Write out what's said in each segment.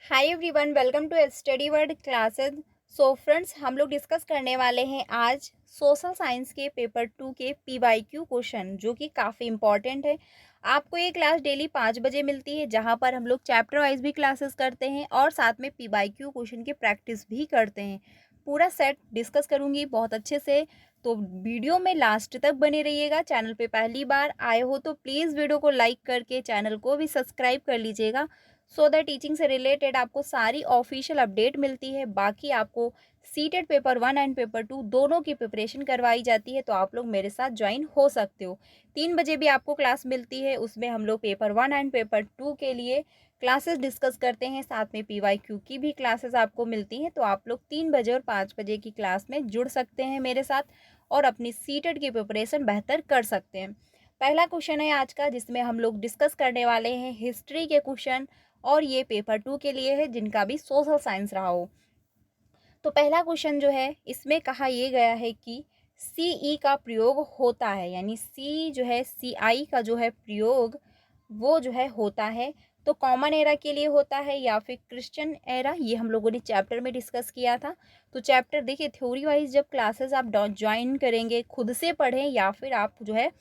Hi everyone, welcome to study word classes. So friends, हम लोग discuss करने वाले हैं आज सोशल साइंस के पेपर 2 के पीवाईक्यू क्वेश्चन, जो कि काफ़ी इंपॉर्टेंट है। आपको ये क्लास डेली 5 बजे मिलती है, जहां पर हम लोग चैप्टर वाइज भी क्लासेस करते हैं और साथ में पीवाईक्यू क्वेश्चन की प्रैक्टिस भी करते हैं। पूरा सेट डिस्कस करूंगी बहुत अच्छे से, तो वीडियो में लास्ट तक बने रहिएगा। चैनल पे पहली बार आए हो तो प्लीज़ वीडियो को लाइक करके चैनल को भी सब्सक्राइब कर लीजिएगा, सो दैट टीचिंग से रिलेटेड आपको सारी ऑफिशियल अपडेट मिलती है। बाकी आपको सीटेट पेपर 1 एंड पेपर 2 दोनों की प्रिपरेशन करवाई जाती है, तो आप लोग मेरे साथ ज्वाइन हो सकते हो। 3 बजे भी आपको क्लास मिलती है, उसमें हम लोग पेपर 1 एंड पेपर 2 के लिए क्लासेस डिस्कस करते हैं, साथ में पीवाईक्यू की भी क्लासेस आपको मिलती हैं। तो आप लोग 3 बजे और 5 बजे की क्लास में जुड़ सकते हैं मेरे साथ और अपनी सीटेट की प्रिपरेशन बेहतर कर सकते हैं। पहला क्वेश्चन है आज का, जिसमें हम लोग डिस्कस करने वाले हैं हिस्ट्री के क्वेश्चन, और ये पेपर 2 के लिए है जिनका भी सोशल साइंस रहा हो। तो पहला क्वेश्चन जो है, इसमें कहा ये गया है कि सीई का प्रयोग होता है, यानी सी जो है सीआई का जो है प्रयोग वो जो है होता है, तो कॉमन एरा के लिए होता है या फिर क्रिश्चियन एरा, ये हम लोगों ने चैप्टर में डिस्कस किया था। तो चैप्टर देखिए, थ्योरी वाइज जब क्लासेस आप ज्वाइन करेंगे, खुद से पढ़ें या फिर आप जो है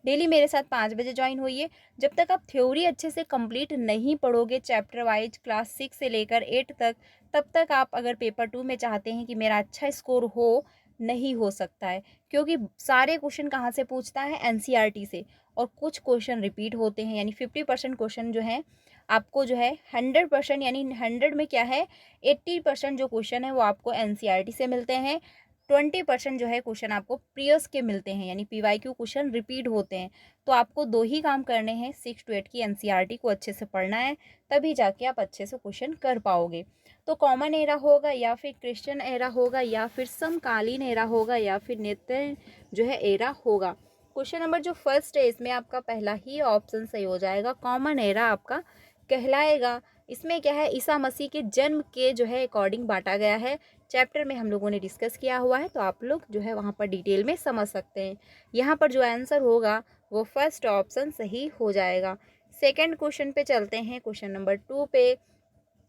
डेली मेरे साथ 5 बजे ज्वाइन होइए। जब तक आप थ्योरी अच्छे से कंप्लीट नहीं पढ़ोगे चैप्टर वाइज क्लास 6 से लेकर 8 तक, तब तक आप अगर पेपर 2 में चाहते हैं कि मेरा अच्छा स्कोर हो, नहीं हो सकता है। क्योंकि सारे क्वेश्चन कहाँ से पूछता है, एनसीईआरटी से, और कुछ क्वेश्चन रिपीट होते हैं, यानी 50% क्वेश्चन जो है आपको जो है 100%, यानी 100 में क्या है 80% जो क्वेश्चन है वो आपको एनसीईआरटी से मिलते हैं। 20% जो है क्वेश्चन आपको प्रीवियस के मिलते हैं, यानी पीवाईक्यू क्वेश्चन रिपीट होते हैं। तो आपको दो ही काम करने हैं, 6 to 8 की एनसीईआरटी को अच्छे से पढ़ना है, तभी जाके आप अच्छे से क्वेश्चन कर पाओगे। तो कॉमन एरा होगा या फिर क्रिश्चियन एरा होगा या फिर समकालीन एरा होगा या फिर नित्य जो है एरा होगा। क्वेश्चन नंबर जो फर्स्ट है, इसमें आपका पहला ही ऑप्शन सही हो जाएगा, कॉमन एरा आपका कहलाएगा। इसमें क्या है, ईसा मसीह के जन्म के जो है अकॉर्डिंग बांटा गया है। चैप्टर में हम लोगों ने डिस्कस किया हुआ है, तो आप लोग जो है वहाँ पर डिटेल में समझ सकते हैं। यहाँ पर जो आंसर होगा वो फर्स्ट ऑप्शन सही हो जाएगा। सेकंड क्वेश्चन पे चलते हैं, क्वेश्चन नंबर 2 पे।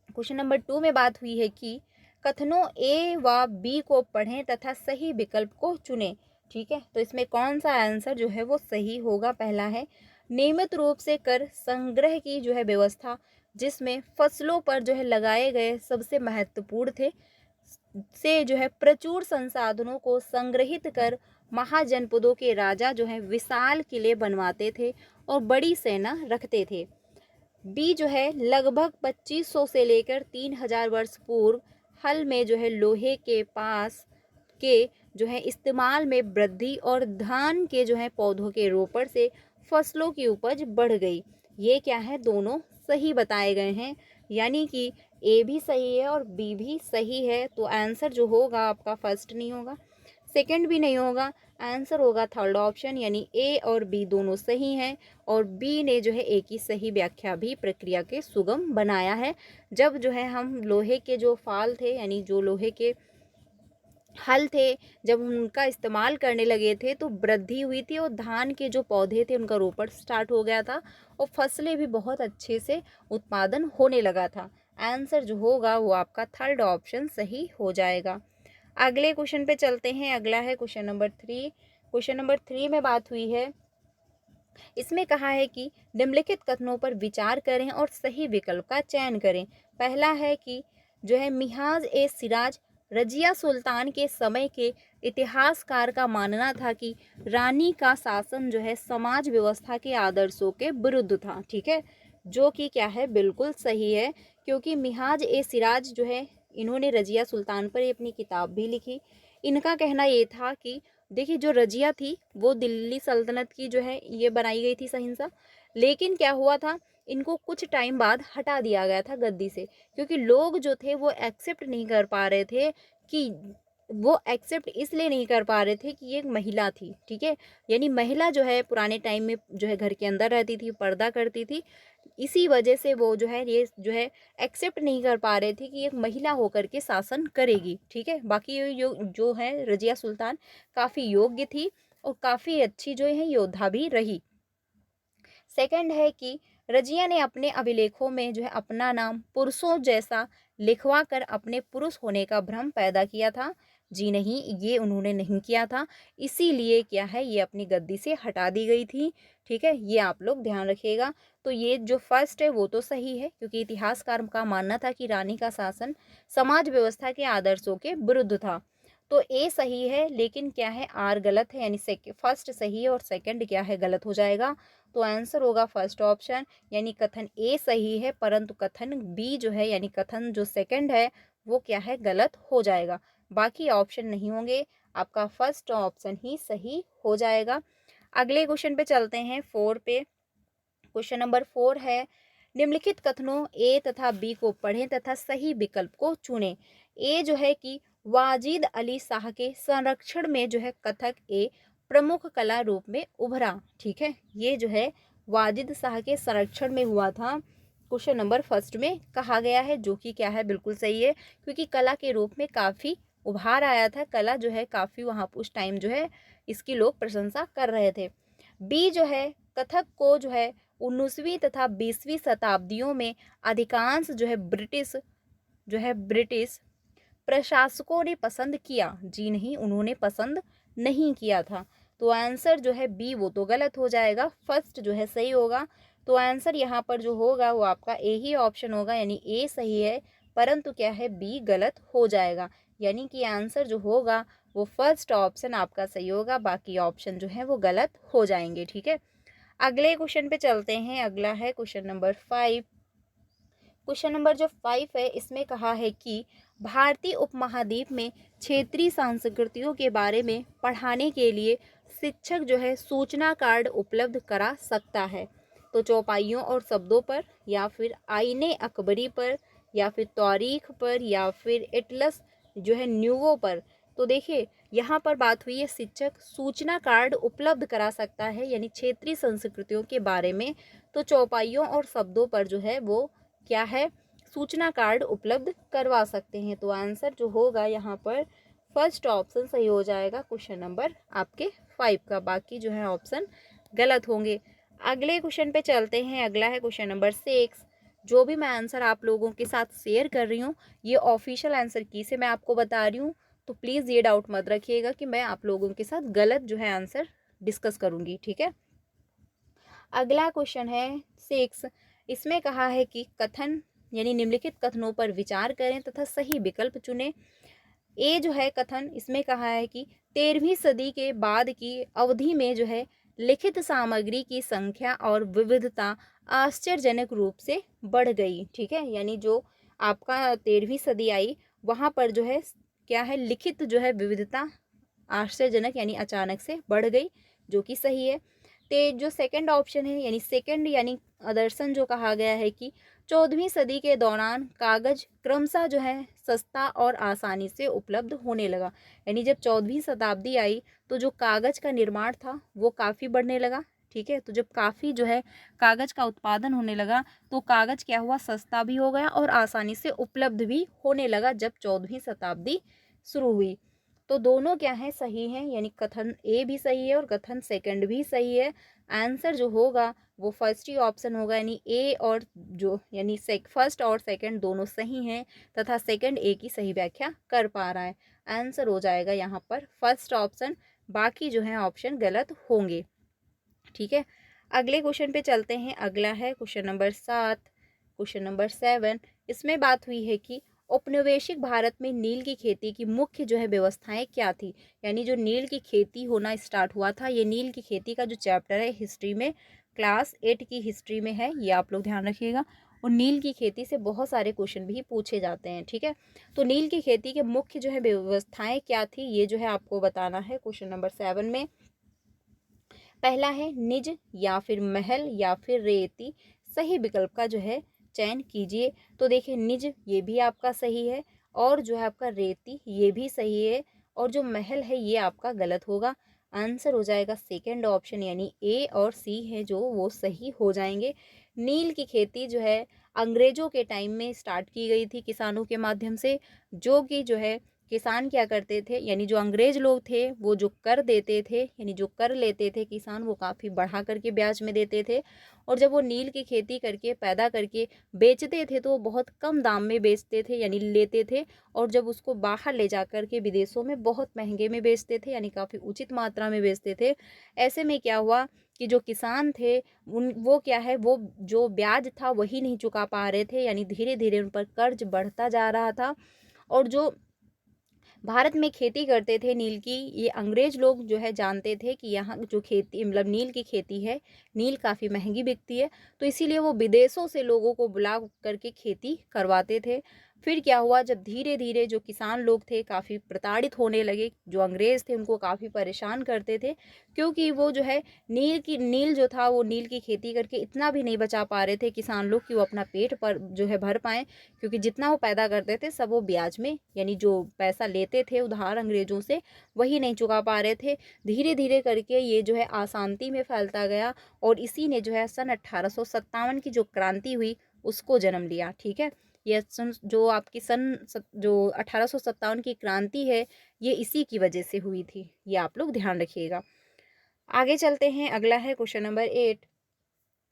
क्वेश्चन नंबर 2 में बात हुई है कि कथनों ए व बी को पढ़ें तथा सही विकल्प को चुनें। ठीक है, तो इसमें कौन सा आंसर जो है वो सही होगा। पहला है, नियमित रूप से कर संग्रह की जो है व्यवस्था, जिसमें फसलों पर जो है लगाए गए सबसे महत्वपूर्ण थे, से जो है प्रचुर संसाधनों को संग्रहित कर महाजनपदों के राजा जो है विशाल किले बनवाते थे और बड़ी सेना रखते थे। बी जो है, लगभग 2500 से लेकर 3000 वर्ष पूर्व हल में जो है लोहे के पास के जो है इस्तेमाल में वृद्धि और धान के जो है पौधों के रोपण से फसलों की उपज बढ़ गई। ये क्या है, दोनों सही बताए गए हैं, यानी कि ए भी सही है और बी भी सही है। तो आंसर जो होगा आपका फर्स्ट नहीं होगा, सेकंड भी नहीं होगा, आंसर होगा थर्ड ऑप्शन, यानी ए और बी दोनों सही हैं। और बी ने जो है ए की सही व्याख्या भी प्रक्रिया के सुगम बनाया है। जब जो है हम लोहे के जो फाल थे, यानी जो लोहे के हल थे, जब उनका इस्तेमाल करने लगे थे तो वृद्धि हुई थी और धान के जो पौधे थे उनका रोपण स्टार्ट हो गया था और फसलें भी बहुत अच्छे से उत्पादन होने लगा था। आंसर जो होगा वो आपका थर्ड ऑप्शन सही हो जाएगा। अगले क्वेश्चन पे चलते हैं। अगला है क्वेश्चन नंबर 3। क्वेश्चन नंबर 3 में बात हुई है, इसमें कहा है कि निम्नलिखित कथनों पर विचार करें और सही विकल्प का चयन करें। पहला है कि जो है मिहाज ए सिराज, रजिया सुल्तान के समय के इतिहासकार का मानना था कि रानी का शासन जो है समाज व्यवस्था के आदर्शों के विरुद्ध था। ठीक है, जो कि क्या है, बिल्कुल सही है। क्योंकि मिहाज ए सिराज जो है, इन्होंने रजिया सुल्तान पर अपनी किताब भी लिखी। इनका कहना ये था कि देखिए, जो रजिया थी वो दिल्ली सल्तनत की जो है ये बनाई गई थी सहिंसा, लेकिन क्या हुआ था, इनको कुछ टाइम बाद हटा दिया गया था गद्दी से, क्योंकि लोग जो थे वो एक्सेप्ट नहीं कर पा रहे थे कि वो एक्सेप्ट इसलिए नहीं कर पा रहे थे कि ये एक महिला थी। ठीक है, यानी महिला जो है पुराने टाइम में जो है घर के अंदर रहती थी, पर्दा करती थी, इसी वजह से वो जो है ये जो है एक्सेप्ट नहीं कर पा रहे थे कि एक महिला होकर के शासन करेगी। ठीक है, बाकी जो है रजिया सुल्तान काफ़ी योग्य थी और काफ़ी अच्छी जो है योद्धा भी रही। सेकंड है कि रजिया ने अपने अभिलेखों में जो है अपना नाम पुरुषों जैसा लिखवा कर अपने पुरुष होने का भ्रम पैदा किया था? जी नहीं, ये उन्होंने नहीं किया था। इसीलिए क्या है, ये अपनी गद्दी से हटा दी गई थी। ठीक है, ये आप लोग ध्यान रखिएगा। तो ये जो फर्स्ट है वो तो सही है, क्योंकि इतिहासकार का मानना था कि रानी का शासन समाज व्यवस्था के आदर्शों के विरुद्ध था। तो ए सही है, लेकिन क्या है, आर गलत है, यानी फर्स्ट सही है और सेकंड क्या है, गलत हो जाएगा। तो आंसर होगा फर्स्ट ऑप्शन, यानी कथन ए सही है, परंतु कथन बी जो है, यानी कथन जो सेकंड है वो क्या है, गलत हो जाएगा। बाकी ऑप्शन नहीं होंगे, आपका फर्स्ट ऑप्शन ही सही हो जाएगा। अगले क्वेश्चन पे चलते हैं, 4 पे। क्वेश्चन नंबर 4 है, निम्नलिखित कथनों ए तथा बी को पढ़ें तथा सही विकल्प को चुनें। ए जो है कि वाजिद अली शाह के संरक्षण में जो है कथक ए प्रमुख कला रूप में उभरा। ठीक है, ये जो है वाजिद शाह के संरक्षण में हुआ था, क्वेश्चन नंबर फर्स्ट में कहा गया है, जो कि क्या है, बिल्कुल सही है, क्योंकि कला के रूप में काफ़ी उभार आया था। कला जो है काफ़ी वहाँ उस टाइम जो है इसकी लोग प्रशंसा कर रहे थे। बी जो है, कथक को जो है 19वीं तथा 20वीं शताब्दियों में अधिकांश जो है ब्रिटिश प्रशासकों ने पसंद किया। जी नहीं, उन्होंने पसंद नहीं किया था। तो आंसर जो है बी वो तो गलत हो जाएगा, फर्स्ट जो है सही होगा। तो आंसर यहाँ पर जो होगा वो आपका ए ही ऑप्शन होगा, यानी ए सही है, परंतु क्या है, बी गलत हो जाएगा। यानी कि आंसर जो होगा वो फर्स्ट ऑप्शन आपका सही होगा, बाकी ऑप्शन जो है वो गलत हो जाएंगे। ठीक है, अगले क्वेश्चन पे चलते हैं। अगला है क्वेश्चन नंबर 5। क्वेश्चन नंबर जो 5 है, इसमें कहा है कि भारतीय उपमहाद्वीप में क्षेत्रीय संस्कृतियों के बारे में पढ़ाने के लिए शिक्षक जो है सूचना कार्ड उपलब्ध करा सकता है। तो चौपाइयों और शब्दों पर, या फिर आईने अकबरी पर, या फिर तारीख पर, या फिर एटलस जो है न्यूवो पर। तो देखिए, यहाँ पर बात हुई है शिक्षक सूचना कार्ड उपलब्ध करा सकता है, यानी क्षेत्रीय संस्कृतियों के बारे में। तो चौपाइयों और शब्दों पर जो है वो क्या है, सूचना कार्ड उपलब्ध करवा सकते हैं। तो आंसर जो होगा यहाँ पर फर्स्ट ऑप्शन सही हो जाएगा, क्वेश्चन नंबर आपके 5 का। बाकी जो है ऑप्शन गलत होंगे। अगले क्वेश्चन पे चलते हैं। अगला है क्वेश्चन नंबर 6। जो भी मैं आंसर आप लोगों के साथ शेयर कर रही हूँ, ये ऑफिशियल आंसर की से मैं आपको बता रही हूँ। तो प्लीज़ ये डाउट मत रखिएगा कि मैं आप लोगों के साथ गलत जो है आंसर डिस्कस करूँगी। ठीक है, अगला क्वेश्चन है 6। इसमें कहा है कि कथन, यानी निम्नलिखित कथनों पर विचार करें तथा सही विकल्प चुनें। ए जो है कथन, इसमें कहा है कि 13वीं सदी के बाद की अवधि में जो है लिखित सामग्री की संख्या और विविधता आश्चर्यजनक रूप से बढ़ गई। ठीक है, यानी जो आपका 13वीं सदी आई, वहाँ पर जो है क्या है, लिखित जो है विविधता आश्चर्यजनक यानी अचानक से बढ़ गई, जो कि सही है। ते जो सेकंड ऑप्शन है, यानी सेकंड यानी दर्शन, जो कहा गया है कि 14वीं सदी के दौरान कागज क्रमशः जो है सस्ता और आसानी से उपलब्ध होने लगा। यानी जब 14वीं शताब्दी आई तो जो कागज का निर्माण था वो काफ़ी बढ़ने लगा। ठीक है, तो जब काफ़ी जो है कागज का उत्पादन होने लगा तो कागज क्या हुआ, सस्ता भी हो गया और आसानी से उपलब्ध भी होने लगा जब 14वीं शताब्दी शुरू हुई। तो दोनों क्या है, सही हैं, यानी कथन ए भी सही है और कथन सेकंड भी सही है। आंसर जो होगा वो फर्स्ट ही ऑप्शन होगा, यानी ए और जो यानी फर्स्ट और सेकंड दोनों सही हैं तथा सेकंड ए की सही व्याख्या कर पा रहा है। आंसर हो जाएगा यहाँ पर फर्स्ट ऑप्शन, बाकी जो है ऑप्शन गलत होंगे। ठीक है, अगले क्वेश्चन पे चलते हैं। अगला है क्वेश्चन नंबर 7। क्वेश्चन नंबर 7, इसमें बात हुई है कि औपनिवेशिक भारत में नील की खेती की मुख्य जो है व्यवस्थाएं क्या थी। यानी जो नील की खेती होना स्टार्ट हुआ था, ये नील की खेती का जो चैप्टर है हिस्ट्री में, क्लास 8 की हिस्ट्री में है, ये आप लोग ध्यान रखिएगा। और नील की खेती से बहुत सारे क्वेश्चन भी पूछे जाते हैं। ठीक है, तो नील की खेती के मुख्य जो है व्यवस्थाएं क्या थी, ये जो है आपको बताना है क्वेश्चन नंबर 7 में। पहला है निज, या फिर महल, या फिर रेती। सही विकल्प का जो है चयन कीजिए। तो देखिए, निज ये भी आपका सही है, और जो है आपका रेती ये भी सही है, और जो महल है ये आपका गलत होगा। आंसर हो जाएगा सेकंड ऑप्शन, यानी ए और सी है जो वो सही हो जाएंगे। नील की खेती जो है अंग्रेजों के टाइम में स्टार्ट की गई थी किसानों के माध्यम से, जो कि जो है किसान क्या करते थे, यानी जो अंग्रेज लोग थे वो जो कर देते थे, यानी जो कर लेते थे किसान, वो काफ़ी बढ़ा करके ब्याज में देते थे। और जब वो नील की खेती करके पैदा करके बेचते थे तो वो बहुत कम दाम में बेचते थे, यानी लेते थे। और जब उसको बाहर ले जा कर के विदेशों में बहुत महंगे में बेचते थे, यानी काफ़ी उचित मात्रा में बेचते थे। ऐसे में क्या हुआ कि जो किसान थे वो क्या है, वो जो ब्याज था वही नहीं चुका पा रहे थे, यानी धीरे धीरे उन पर कर्ज बढ़ता जा रहा था। और जो भारत में खेती करते थे नील की, ये अंग्रेज लोग जो है जानते थे कि यहाँ जो खेती मतलब नील की खेती है, नील काफ़ी महंगी बिकती है, तो इसीलिए वो विदेशों से लोगों को बुला करके खेती करवाते थे। फिर क्या हुआ, जब धीरे धीरे जो किसान लोग थे काफ़ी प्रताड़ित होने लगे, जो अंग्रेज़ थे उनको काफ़ी परेशान करते थे, क्योंकि वो जो है नील जो था वो नील की खेती करके इतना भी नहीं बचा पा रहे थे किसान लोग कि वो अपना पेट पर जो है भर पाएँ। क्योंकि जितना वो पैदा करते थे सब वो ब्याज में, यानी जो पैसा लेते थे उधार अंग्रेजों से, वही नहीं चुका पा रहे थे। धीरे धीरे करके ये जो है अशांति में फैलता गया, और इसी ने जो है सन 1857 की जो क्रांति हुई उसको जन्म लिया। ठीक है, ये जो आपकी जो 1857 की क्रांति है, ये इसी की वजह से हुई थी, ये आप लोग ध्यान रखिएगा। आगे चलते हैं, अगला है क्वेश्चन नंबर 8।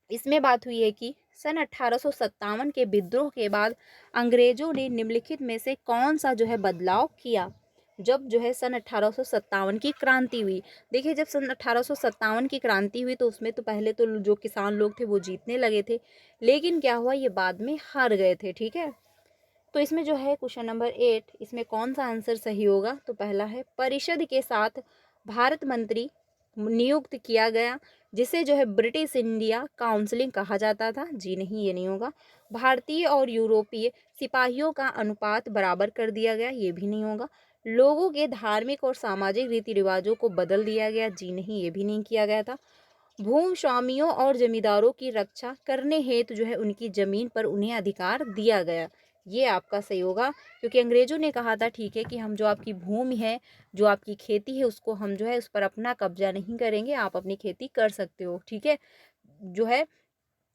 इसमें बात हुई है कि सन 1857 के विद्रोह के बाद अंग्रेजों ने निम्नलिखित में से कौन सा जो है बदलाव किया। जब जो है सन 1857 की क्रांति हुई, देखिए जब सन 1857 की क्रांति हुई तो उसमें तो पहले तो जो किसान लोग थे वो जीतने लगे थे, लेकिन क्या हुआ, ये बाद में हार गए थे। ठीक है, तो इसमें जो है क्वेश्चन नंबर 8, इसमें कौन सा आंसर सही होगा, तो पहला है परिषद के साथ भारत मंत्री नियुक्त किया गया, जिसे जो है ब्रिटिश इंडिया काउंसिलिंग कहा जाता था। जी नहीं, ये नहीं होगा। भारतीय और यूरोपीय सिपाहियों का अनुपात बराबर कर दिया गया, ये भी नहीं होगा। लोगों के धार्मिक और सामाजिक रीति रिवाजों को बदल दिया गया, जी नहीं, ये भी नहीं किया गया था। भूमि स्वामियों और जमींदारों की रक्षा करने हेतु जो है उनकी जमीन पर उन्हें अधिकार दिया गया, ये आपका सही होगा। क्योंकि अंग्रेजों ने कहा था ठीक है कि हम जो आपकी भूमि है, जो आपकी खेती है, उसको हम जो है उस पर अपना कब्जा नहीं करेंगे, आप अपनी खेती कर सकते हो। ठीक है, जो है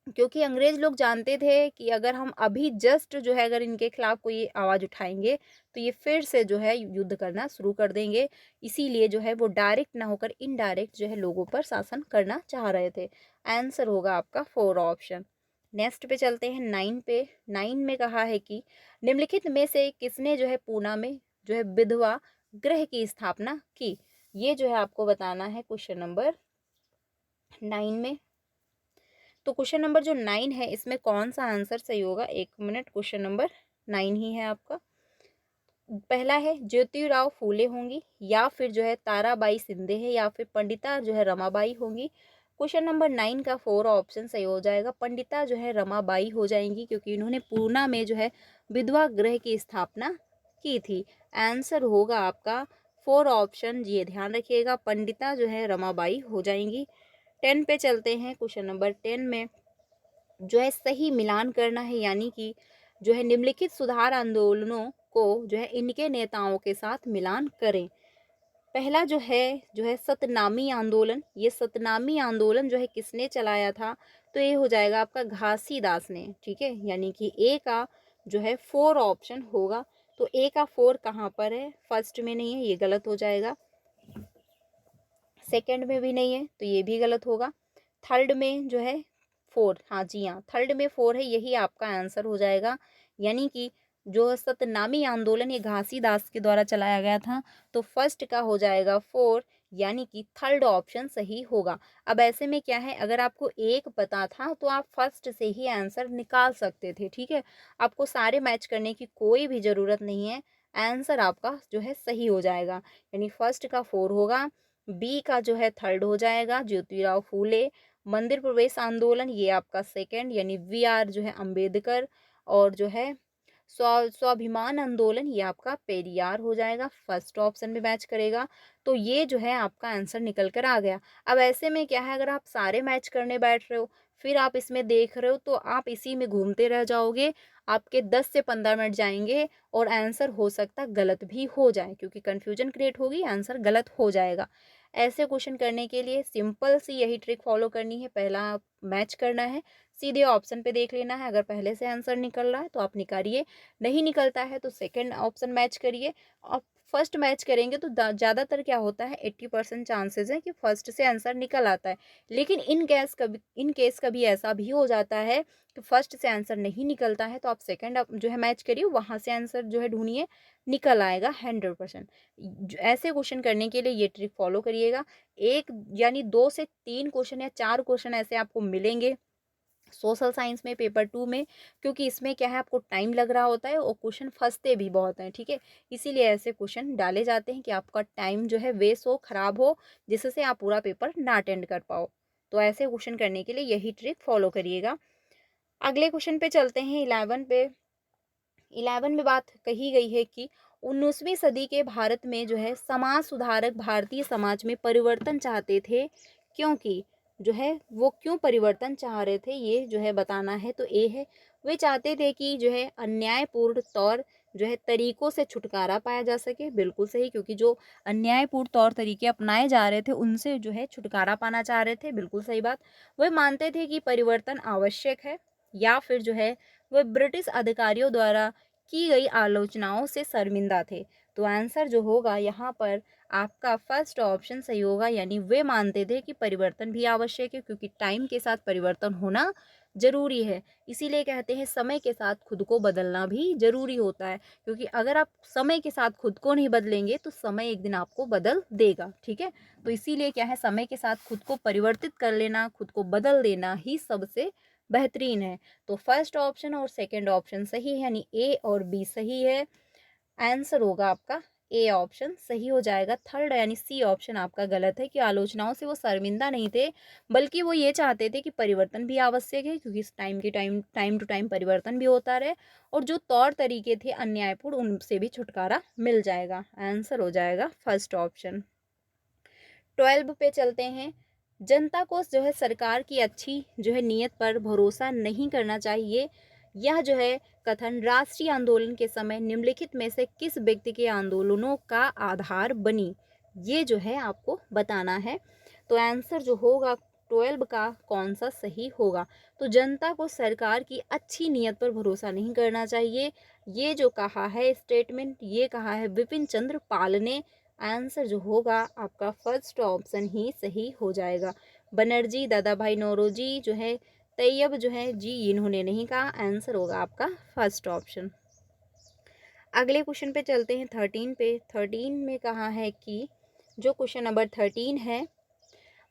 क्योंकि अंग्रेज लोग जानते थे कि अगर हम अभी जस्ट जो है अगर इनके खिलाफ कोई आवाज़ उठाएंगे तो ये फिर से जो है युद्ध करना शुरू कर देंगे। इसीलिए जो है वो डायरेक्ट ना होकर इनडायरेक्ट जो है लोगों पर शासन करना चाह रहे थे। आंसर होगा आपका 4 ऑप्शन। नेक्स्ट पे चलते हैं 9 पे। 9 में कहा है कि निम्नलिखित में से किसने जो है पूना में जो है विधवा गृह की स्थापना की। ये जो है आपको बताना है क्वेश्चन नंबर 9 में। तो क्वेश्चन नंबर जो 9 है इसमें कौन सा आंसर सही होगा, एक मिनट, क्वेश्चन नंबर 9 ही है आपका। पहला है ज्योतिराव फूले होंगी, या फिर जो है ताराबाई सिंधे है, या फिर पंडिता जो है रमाबाई होंगी। क्वेश्चन नंबर 9 का 4 ऑप्शन सही हो जाएगा, पंडिता जो है रमाबाई हो जाएंगी, क्योंकि इन्होंने पूना में जो है विधवा गृह की स्थापना की थी। आंसर होगा आपका 4 ऑप्शन, ये ध्यान रखिएगा, पंडिता जो है रमाबाई हो जाएंगी। 10 पे चलते हैं। क्वेश्चन नंबर 10 में जो है सही मिलान करना है, यानी कि जो है निम्नलिखित सुधार आंदोलनों को जो है इनके नेताओं के साथ मिलान करें। पहला जो है सतनामी आंदोलन। ये सतनामी आंदोलन जो है किसने चलाया था, तो ये हो जाएगा आपका घासीदास ने। ठीक है, यानी कि ए का जो है 4 ऑप्शन होगा। तो ए का 4 कहाँ पर है, फर्स्ट में नहीं है, ये गलत हो जाएगा। सेकंड में भी नहीं है तो ये भी गलत होगा। थर्ड में जो है 4, हाँ जी हाँ, थर्ड में 4 है, यही आपका आंसर हो जाएगा। यानी कि जो सतनामी आंदोलन ये घासीदास के द्वारा चलाया गया था, तो फर्स्ट का हो जाएगा 4, यानी कि थर्ड ऑप्शन सही होगा। अब ऐसे में क्या है, अगर आपको एक पता था तो आप फर्स्ट से ही आंसर निकाल सकते थे। ठीक है, आपको सारे मैच करने की कोई भी ज़रूरत नहीं है, आंसर आपका जो है सही हो जाएगा। यानी फर्स्ट का 4 होगा, बी का जो है थर्ड हो जाएगा ज्योतिराव फूले। मंदिर प्रवेश आंदोलन ये आपका सेकंड, यानी वी आर जो है अंबेडकर। और जो है स्वाभिमान आंदोलन ये आपका पेरियार हो जाएगा, फर्स्ट ऑप्शन में मैच करेगा। तो ये जो है आपका आंसर निकल कर आ गया। अब ऐसे में क्या है, अगर आप सारे मैच करने बैठ रहे हो फिर आप इसमें देख रहे हो तो आप इसी में घूमते रह जाओगे, आपके 10 से 15 मिनट जाएंगे और आंसर हो सकता गलत भी हो जाए, क्योंकि कन्फ्यूजन क्रिएट होगी, आंसर गलत हो जाएगा। ऐसे क्वेश्चन करने के लिए सिंपल सी यही ट्रिक फॉलो करनी है। पहला मैच करना है, सीधे ऑप्शन पे देख लेना है। अगर पहले से आंसर निकल रहा है तो आप निकालिए, नहीं निकलता है तो सेकंड ऑप्शन मैच करिए। और फर्स्ट मैच करेंगे तो ज़्यादातर क्या होता है, 80% चांसेस है कि फर्स्ट से आंसर निकल आता है। लेकिन इन केस कभी ऐसा भी हो जाता है कि फर्स्ट से आंसर नहीं निकलता है, तो आप सेकंड जो है मैच करिए, वहाँ से आंसर जो है ढूंढिए, निकल आएगा 100%। ऐसे क्वेश्चन करने के लिए ये ट्रिक फॉलो करिएगा। एक यानी 2 से 3 क्वेश्चन या 4 क्वेश्चन ऐसे आपको मिलेंगे सोशल साइंस में पेपर 2 में, क्योंकि इसमें क्या है, आपको टाइम लग रहा होता है और क्वेश्चन फंसते भी बहुत हैं, ठीक है। इसीलिए ऐसे क्वेश्चन डाले जाते हैं कि आपका टाइम जो है वेस्ट हो, खराब हो, जिससे आप पूरा पेपर ना अटेंड कर पाओ। तो ऐसे क्वेश्चन करने के लिए यही ट्रिक फॉलो करिएगा। अगले क्वेश्चन पे चलते हैं 11 पे। 11 में बात कही गई है कि 19वीं सदी के भारत में जो है समाज सुधारक भारतीय समाज में परिवर्तन चाहते थे, क्योंकि जो है वो क्यों परिवर्तन चाह रहे थे ये जो है बताना है। तो ए है, वे चाहते थे कि जो है अन्यायपूर्ण तौर जो है तरीकों से छुटकारा पाया जा सके। बिल्कुल सही, क्योंकि जो अन्यायपूर्ण तौर तरीके अपनाए जा रहे थे उनसे जो है छुटकारा पाना चाह रहे थे। बिल्कुल सही बात। वे मानते थे कि परिवर्तन आवश्यक है, या फिर जो है वह ब्रिटिश अधिकारियों द्वारा की गई आलोचनाओं से शर्मिंदा थे। तो आंसर जो होगा यहाँ पर आपका फर्स्ट ऑप्शन सही होगा, यानी वे मानते थे कि परिवर्तन भी आवश्यक है, क्योंकि टाइम के साथ परिवर्तन होना जरूरी है। इसीलिए कहते हैं समय के साथ खुद को बदलना भी जरूरी होता है, क्योंकि अगर आप समय के साथ खुद को नहीं बदलेंगे तो समय एक दिन आपको बदल देगा, ठीक है। तो इसीलिए क्या है, समय के साथ खुद को परिवर्तित कर लेना, खुद को बदल देना ही सबसे बेहतरीन है। तो फर्स्ट ऑप्शन और सेकंड ऑप्शन सही है, यानी ए और बी सही है। आंसर होगा आपका ए ऑप्शन सही हो जाएगा। थर्ड यानी सी ऑप्शन आपका गलत है, कि आलोचनाओं से वो शर्मिंदा नहीं थे, बल्कि वो ये चाहते थे कि परिवर्तन भी आवश्यक है, क्योंकि इस टाइम टू टाइम परिवर्तन भी होता रहे, और जो तौर तरीके थे अन्यायपूर्ण उनसे भी छुटकारा मिल जाएगा। आंसर हो जाएगा फर्स्ट ऑप्शन। 12 पे चलते हैं। जनता को जो है सरकार की अच्छी जो है नीयत पर भरोसा नहीं करना चाहिए। यह जो है कथन राष्ट्रीय आंदोलन के समय निम्नलिखित में से किस व्यक्ति के आंदोलनों का आधार बनी, ये जो है आपको बताना है। तो आंसर जो होगा 12 का कौन सा सही होगा। तो जनता को सरकार की अच्छी नीयत पर भरोसा नहीं करना चाहिए, ये जो कहा है स्टेटमेंट, ये कहा है विपिन चंद्र पाल ने। आंसर जो होगा आपका फर्स्ट ऑप्शन ही सही हो जाएगा। बनर्जी, दादा भाई नौरोजी जो है, तैयब जो है जी, इन्होंने नहीं कहा। आंसर होगा आपका फर्स्ट ऑप्शन। अगले क्वेश्चन पे चलते हैं 13 पे। 13 में कहा है कि जो क्वेश्चन नंबर 13 है,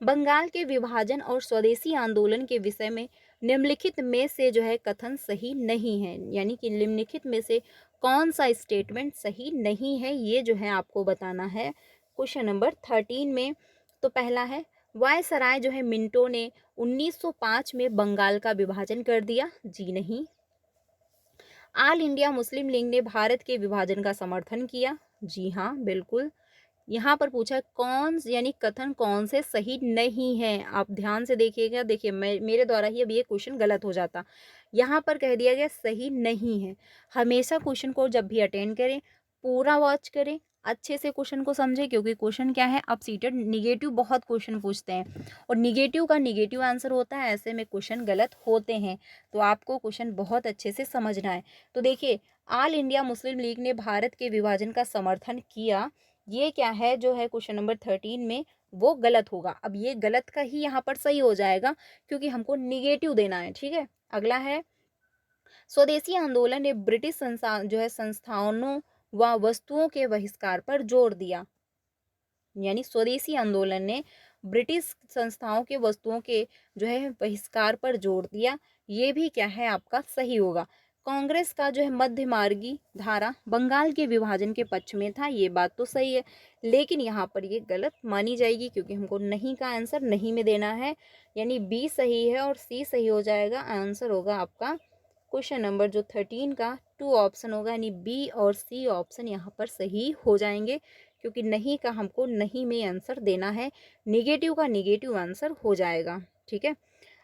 बंगाल के विभाजन और स्वदेशी आंदोलन के विषय में निम्नलिखित में से जो है कथन सही नहीं है, यानी कि निम्नलिखित में से कौन सा स्टेटमेंट सही नहीं है, ये जो है आपको बताना है क्वेश्चन नंबर 13 में। तो पहला है, वायसराय जो है मिंटो ने 1905 में बंगाल का विभाजन कर दिया। जी नहीं। ऑल इंडिया मुस्लिम लीग ने भारत के विभाजन का समर्थन किया। जी हाँ, बिल्कुल। यहाँ पर पूछा कौन यानी कथन कौन से सही नहीं है, आप ध्यान से देखिएगा। देखिए मेरे द्वारा ही अब ये क्वेश्चन गलत हो जाता। यहाँ पर कह दिया गया सही नहीं है। हमेशा क्वेश्चन को जब भी अटेंड करें पूरा वॉच करें, अच्छे से क्वेश्चन को समझें, क्योंकि क्वेश्चन क्या है, अब सीटेड निगेटिव बहुत क्वेश्चन पूछते हैं और निगेटिव का निगेटिव आंसर होता है, ऐसे में क्वेश्चन गलत होते हैं। तो आपको क्वेश्चन बहुत अच्छे से समझना है। तो देखिए, ऑल इंडिया मुस्लिम लीग ने भारत के विभाजन का समर्थन किया, ये क्या है जो है क्वेश्चन नंबर 13 में वो गलत होगा। अब ये गलत का ही यहाँ पर सही हो जाएगा, क्योंकि हमको निगेटिव देना है, ठीक है। अगला है, स्वदेशी आंदोलन ने ब्रिटिश जो है संस्थानों व वस्तुओं के बहिष्कार पर जोर दिया, यानी स्वदेशी आंदोलन ने ब्रिटिश संस्थाओं के वस्तुओं के जो है बहिष्कार पर जोर दिया, ये भी क्या है आपका सही होगा। कांग्रेस का जो है मध्य मार्गी धारा बंगाल के विभाजन के पक्ष में था, ये बात तो सही है, लेकिन यहाँ पर ये गलत मानी जाएगी, क्योंकि हमको नहीं का आंसर नहीं में देना है, यानी बी सही है और सी सही हो जाएगा। आंसर होगा आपका क्वेश्चन नंबर जो 13 का 2 ऑप्शन होगा, यानी बी और सी ऑप्शन यहाँ पर सही हो जाएंगे, क्योंकि नहीं का हमको नहीं में आंसर देना है, निगेटिव का निगेटिव आंसर हो जाएगा, ठीक है।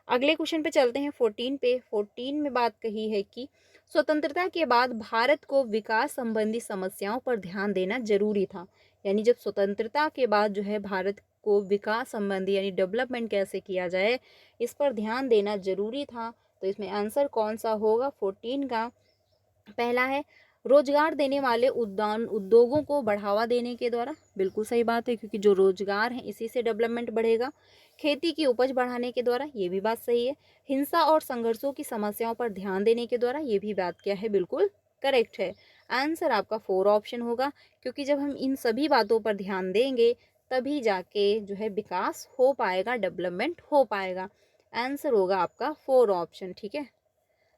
अगले क्वेश्चन पे चलते हैं 14 पे। 14 में बात कही है कि स्वतंत्रता के बाद भारत को विकास संबंधी समस्याओं पर ध्यान देना जरूरी था, यानी जब स्वतंत्रता के बाद जो है भारत को विकास संबंधी यानी डेवलपमेंट कैसे किया जाए, इस पर ध्यान देना जरूरी था। तो इसमें आंसर कौन सा होगा 14 का? पहला है रोजगार देने वाले उद्यान उद्योगों को बढ़ावा देने के द्वारा। बिल्कुल सही बात है, क्योंकि जो रोजगार है इसी से डेवलपमेंट बढ़ेगा। खेती की उपज बढ़ाने के द्वारा, ये भी बात सही है। हिंसा और संघर्षों की समस्याओं पर ध्यान देने के द्वारा, ये भी बात क्या है, बिल्कुल करेक्ट है। आंसर आपका 4 ऑप्शन होगा, क्योंकि जब हम इन सभी बातों पर ध्यान देंगे तभी जाके जो है विकास हो पाएगा, डेवलपमेंट हो पाएगा। आंसर होगा आपका 4 ऑप्शन। ठीक है,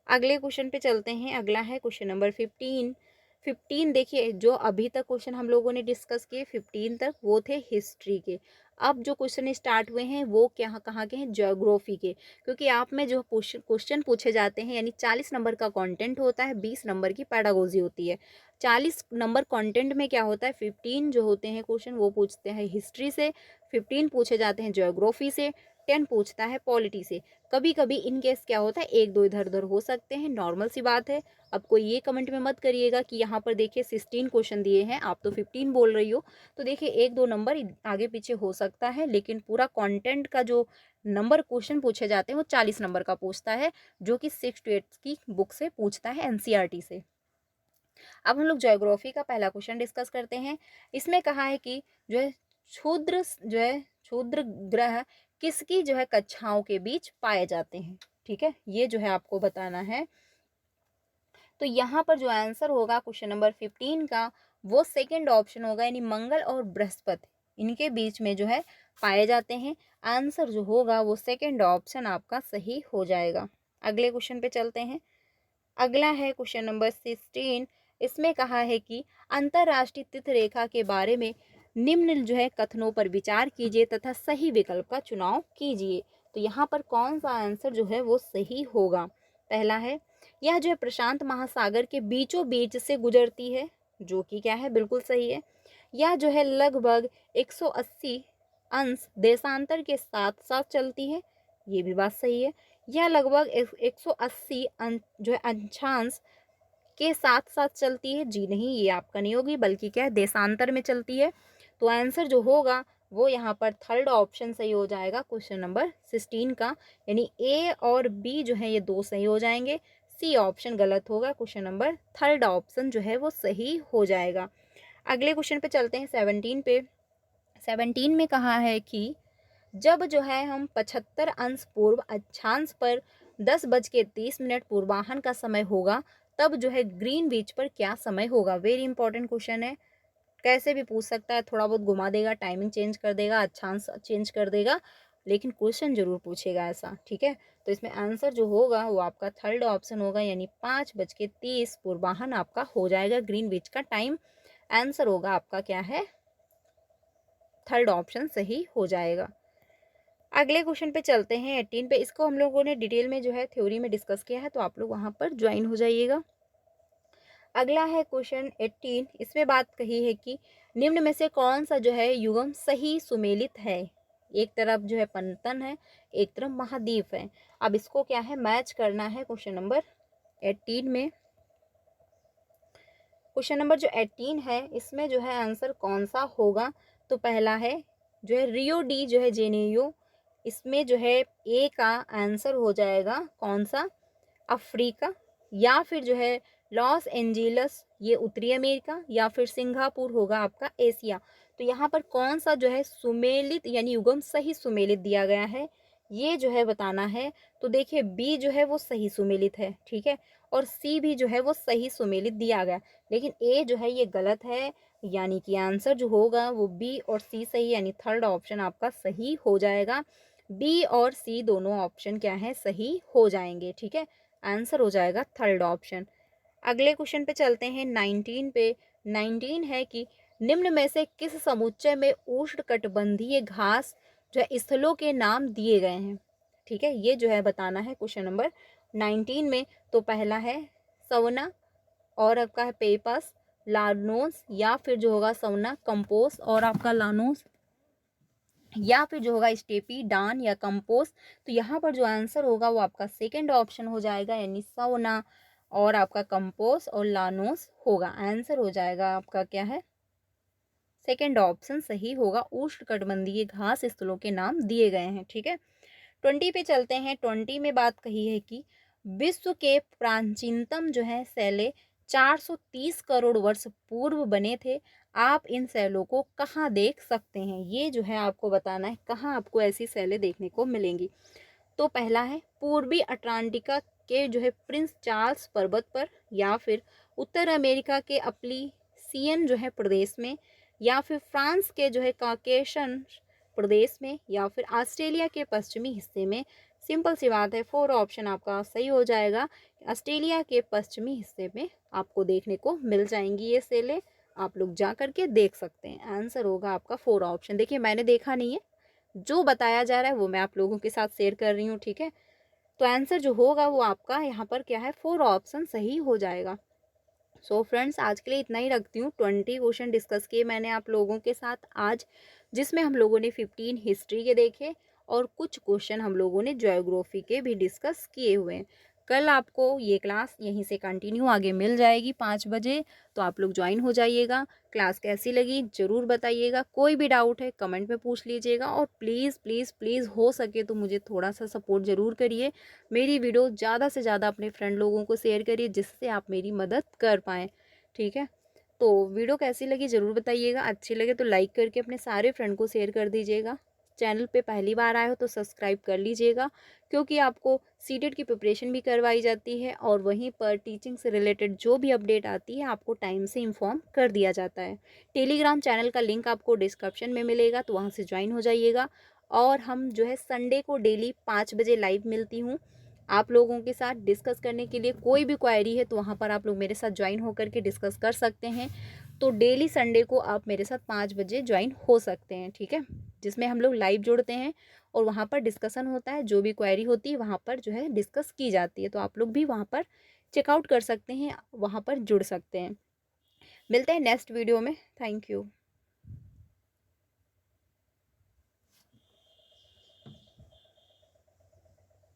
अगले क्वेश्चन पे चलते हैं। अगला है क्वेश्चन नंबर 15। देखिए, जो अभी तक क्वेश्चन हम लोगों ने डिस्कस किए 15 तक वो थे हिस्ट्री के। अब जो क्वेश्चन स्टार्ट हुए हैं वो क्या कहाँ के हैं, ज्योग्राफी के। क्योंकि आप में जो क्वेश्चन पूछे जाते हैं यानी 40 नंबर का कंटेंट होता है, 20 नंबर की पैडागोजी होती है। 40 नंबर कंटेंट में क्या होता है, 15 जो होते हैं क्वेश्चन वो पूछते हैं हिस्ट्री से, 15 पूछे जाते हैं ज्योग्राफी से, 10 पूछता है पॉलिटी से। कभी कभी इन केस क्या होता है, एक दो इधर उधर हो सकते हैं, नॉर्मल सी बात है। अब कोई ये कमेंट में मत करिएगा कि यहाँ पर देखिए 16 क्वेश्चन दिए हैं, आप तो 15 बोल रही हो। तो देखिए एक दो नंबर आगे पीछे हो सकता है, लेकिन पूरा कंटेंट का जो नंबर क्वेश्चन पूछे जाते हैं वो 40 नंबर का पूछता है, जो कि 6 to 8 की बुक से पूछता है, एनसीईआरटी से। अब हम लोग ज्योग्राफी का पहला क्वेश्चन डिस्कस करते हैं। इसमें कहा है कि क्षुद्र ग्रह किसकी जो है कक्षाओं के बीच पाए जाते हैं। ठीक है, ये जो है आपको बताना है। तो यहाँ पर जो आंसर होगा क्वेश्चन नंबर 15 का वो सेकंड ऑप्शन होगा, यानी मंगल और बृहस्पति इनके बीच में जो है पाए जाते हैं। आंसर जो होगा वो सेकंड ऑप्शन आपका सही हो जाएगा। अगले क्वेश्चन पे चलते हैं। अगला है क्वेश्चन नंबर 16। इसमें कहा है कि अंतरराष्ट्रीय तिथि रेखा के बारे में निम्न जो है कथनों पर विचार कीजिए तथा सही विकल्प का चुनाव कीजिए। तो यहाँ पर कौन सा आंसर जो है वो सही होगा? पहला है यह जो है प्रशांत महासागर के बीचों बीच से गुजरती है, जो कि क्या है, बिल्कुल सही है। यह जो है लगभग 180 अंश देशांतर के साथ साथ चलती है, ये भी बात सही है। यह लगभग 180 जो है अंशांश के साथ साथ चलती है, जी नहीं, ये आपका नहीं होगी, बल्कि क्या है, देशांतर में चलती है। तो आंसर जो होगा वो यहाँ पर थर्ड ऑप्शन सही हो जाएगा क्वेश्चन नंबर 16 का, यानी ए और बी जो है ये दो सही हो जाएंगे, सी ऑप्शन गलत होगा, क्वेश्चन नंबर थर्ड ऑप्शन जो है वो सही हो जाएगा। अगले क्वेश्चन पे चलते हैं 17 पे। 17 में कहा है कि जब जो है हम 75 अंश पूर्व अक्षांश पर 10:30 पूर्वाह्न का समय होगा, तब जो है ग्रीन विच पर क्या समय होगा? वेरी इंपॉर्टेंट क्वेश्चन है, कैसे भी पूछ सकता है, थोड़ा बहुत घुमा देगा, टाइमिंग चेंज कर देगा, अक्षांश चेंज कर देगा, लेकिन क्वेश्चन जरूर पूछेगा ऐसा। ठीक है, तो इसमें आंसर जो होगा वो आपका थर्ड ऑप्शन होगा, यानी 5:30 पूर्वाह्न आपका हो जाएगा ग्रीन विच का टाइम। आंसर होगा आपका क्या है, थर्ड ऑप्शन सही हो जाएगा। अगले क्वेश्चन पे चलते हैं 18 पे। इसको हम लोगों ने डिटेल में जो है थ्योरी में डिस्कस किया है, तो आप लोग वहाँ पर ज्वाइन हो जाइएगा। अगला है क्वेश्चन 18। इसमें बात कही है कि निम्न में से कौन सा जो है युगम सही सुमेलित है? एक तरफ जो है पंतन है, एक तरफ महाद्वीप है। अब इसको क्या है, मैच करना है क्वेश्चन नंबर 18 में। क्वेश्चन नंबर जो 18 है इसमें जो है आंसर कौन सा होगा? तो पहला है जो है रियो डी जो है जेनेरियो, इसमें जो है ए का आंसर हो जाएगा कौन सा, अफ्रीका, या फिर जो है लॉस एंजिलस ये उत्तरी अमेरिका, या फिर सिंगापुर होगा आपका एशिया। तो यहाँ पर कौन सा जो है सुमेलित यानी युगम सही सुमेलित दिया गया है, ये जो है बताना है। तो देखिए बी जो है वो सही सुमेलित है, ठीक है, और सी भी जो है वो सही सुमेलित दिया गया, लेकिन ए जो है ये गलत है, यानी कि आंसर जो होगा वो बी और सी सही, यानी थर्ड ऑप्शन आपका सही हो जाएगा। बी और सी दोनों ऑप्शन क्या है, सही हो जाएंगे। ठीक है, आंसर हो जाएगा थर्ड ऑप्शन। अगले क्वेश्चन पे चलते हैं 19 पे। 19 है कि निम्न में से किस समुच्चय में उष्णकटिबंधीय घास जो है स्थलों के नाम दिए गए हैं? ठीक है, ये जो है बताना है क्वेश्चन नंबर 19 में। तो पहला है सवना, और आपका है पेपस, लानोस, या फिर जो होगा सवना कंपोस और आपका लानोस, या फिर जो होगा स्टेपी डान या कंपोस्ट। तो यहाँ पर जो आंसर होगा वो आपका सेकंड ऑप्शन हो जाएगा, यानी सवना और आपका कंपोस्ट और लानोस होगा। आंसर हो जाएगा आपका क्या है, सेकेंड ऑप्शन सही होगा, उष्णकटिबंधीय घास स्थलों के नाम दिए गए हैं। ठीक है, 20 पे चलते हैं। 20 में बात कही है कि विश्व के प्राचीनतम जो है शैले 430 करोड़ वर्ष पूर्व बने थे। आप इन शैलों को कहाँ देख सकते हैं, ये जो है आपको बताना है कहाँ आपको ऐसी शैलें देखने को मिलेंगी। तो पहला है पूर्वी अटलांटिका के जो है प्रिंस चार्ल्स पर्वत पर, या फिर उत्तर अमेरिका के अपलीसियन जो है प्रदेश में, या फिर फ्रांस के जो है काकेशन प्रदेश में, या फिर ऑस्ट्रेलिया के पश्चिमी हिस्से में। सिंपल सी बात है, 4 ऑप्शन आपका सही हो जाएगा। ऑस्ट्रेलिया के पश्चिमी हिस्से में आपको देखने को मिल जाएंगी ये सेलें, आप लोग जा करके देख सकते हैं। आंसर होगा आपका 4 ऑप्शन। देखिए मैंने देखा नहीं है, जो बताया जा रहा है वो मैं आप लोगों के साथ शेयर कर रही हूँ। ठीक है, तो आंसर जो होगा वो आपका यहाँ पर क्या है, 4 ऑप्शन सही हो जाएगा। सो फ्रेंड्स, आज के लिए इतना ही रखती हूँ। 20 क्वेश्चन डिस्कस किए मैंने आप लोगों के साथ आज, जिसमें हम लोगों ने 15 हिस्ट्री के देखे और कुछ क्वेश्चन हम लोगों ने ज्योग्राफी के भी डिस्कस किए हुए हैं। कल आपको ये क्लास यहीं से कंटिन्यू आगे मिल जाएगी 5 बजे, तो आप लोग ज्वाइन हो जाइएगा। क्लास कैसी लगी ज़रूर बताइएगा, कोई भी डाउट है कमेंट में पूछ लीजिएगा, और प्लीज़ प्लीज़ प्लीज़ हो सके तो मुझे थोड़ा सा सपोर्ट ज़रूर करिए। मेरी वीडियो ज़्यादा से ज़्यादा अपने फ्रेंड लोगों को शेयर करिए, जिससे आप मेरी मदद कर पाएँ। ठीक है, तो वीडियो कैसी लगी ज़रूर बताइएगा। अच्छी लगे तो लाइक करके अपने सारे फ्रेंड को शेयर कर दीजिएगा। चैनल पे पहली बार आए हो तो सब्सक्राइब कर लीजिएगा, क्योंकि आपको सीटेट की प्रिपरेशन भी करवाई जाती है, और वहीं पर टीचिंग से रिलेटेड जो भी अपडेट आती है आपको टाइम से इन्फॉर्म कर दिया जाता है। टेलीग्राम चैनल का लिंक आपको डिस्क्रिप्शन में मिलेगा, तो वहाँ से ज्वाइन हो जाइएगा। और हम जो है संडे को डेली 5 बजे लाइव मिलती हूँ आप लोगों के साथ डिस्कस करने के लिए। कोई भी क्वेरी है तो वहाँ पर आप लोग मेरे साथ ज्वाइन होकर के डिस्कस कर सकते हैं। तो डेली संडे को आप मेरे साथ 5 बजे ज्वाइन हो सकते हैं। ठीक है, जिसमें हम लोग लाइव जुड़ते हैं और वहाँ पर डिस्कशन होता है, जो भी क्वेरी होती है वहाँ पर जो है डिस्कस की जाती है। तो आप लोग भी वहाँ पर चेकआउट कर सकते हैं, वहाँ पर जुड़ सकते हैं। मिलते हैं नेक्स्ट वीडियो में। Thank you.